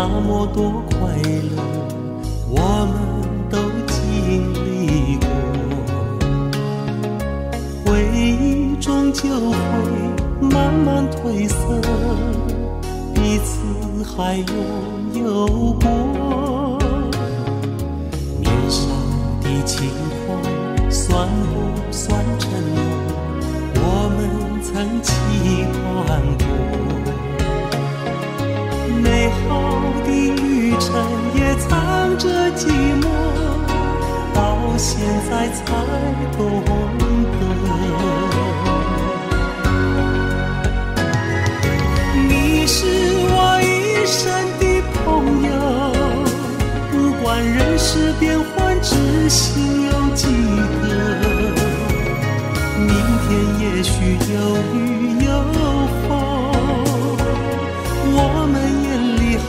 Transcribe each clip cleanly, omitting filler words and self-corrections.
那么多快乐，我们都经历过。回忆终究会慢慢褪色，彼此还拥有过。年少的轻狂算不算承诺？我们曾期盼过。美好的旅程也藏着寂寞，到现在才懂得。你是我一生的朋友，不管人事变幻，只心有几个。明天也许有雨有风，我们眼里还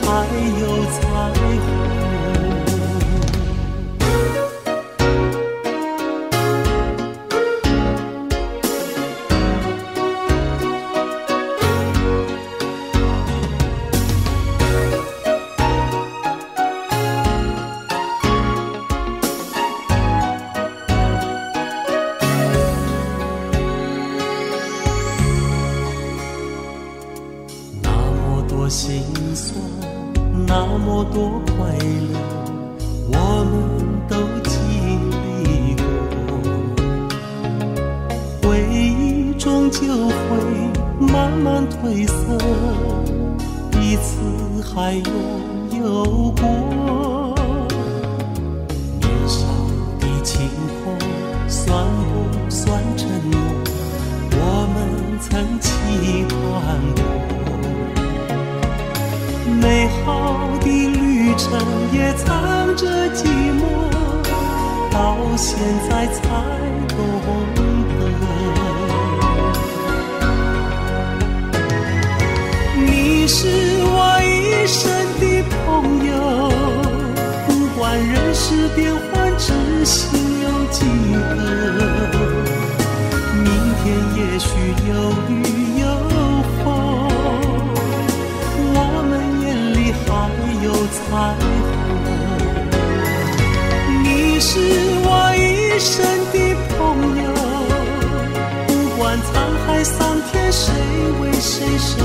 有彩虹。心酸，那么多快乐，我们都经历过。回忆终究会慢慢褪色，彼此还拥有过。年少的轻狂算不算承诺？我们曾期盼过。美好的旅程也藏着寂寞，到现在才懂得。你是我一生的朋友，不管人事变幻，只心有几个。明天也许有雨有风，还有彩虹。你是我一生的朋友，不管沧海桑田，谁为谁守候。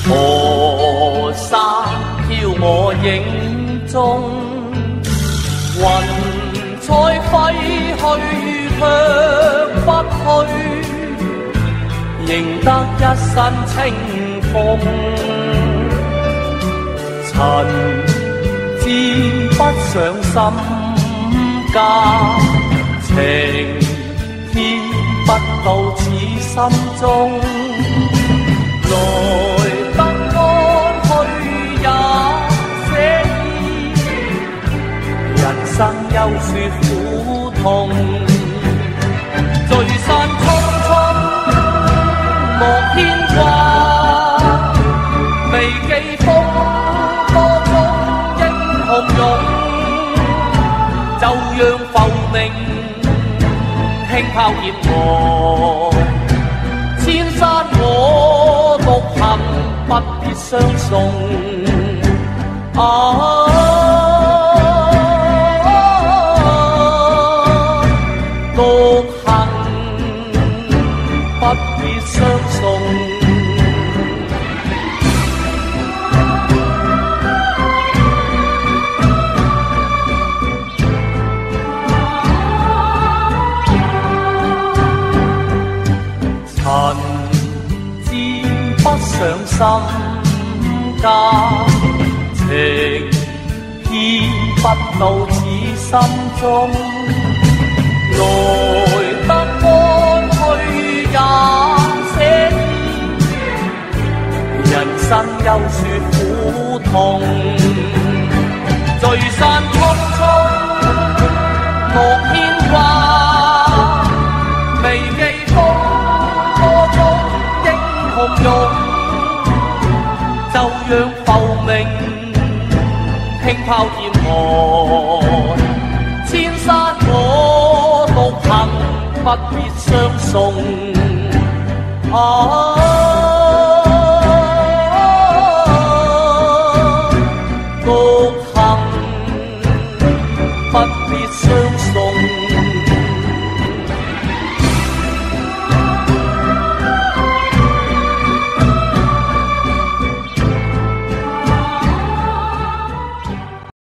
河山飘我影中，雲彩揮去卻不去，仍得一身清風。塵知不上心間，情天不到此心中，來得安去也寫意，人生憂雪苦痛，聚散匆匆莫牽掛，未記風波中英雄勇，就讓浮名輕拋劍我，千山我獨行，不必相送。獨行不必相送。塵沾不上心間，情牽不到此心中，來得安去也寫意，人生憂雪苦痛，聚散匆匆莫牽掛，未記風波中英雄勇，就讓浮名輕拋劍我，千山我獨行，不必相送。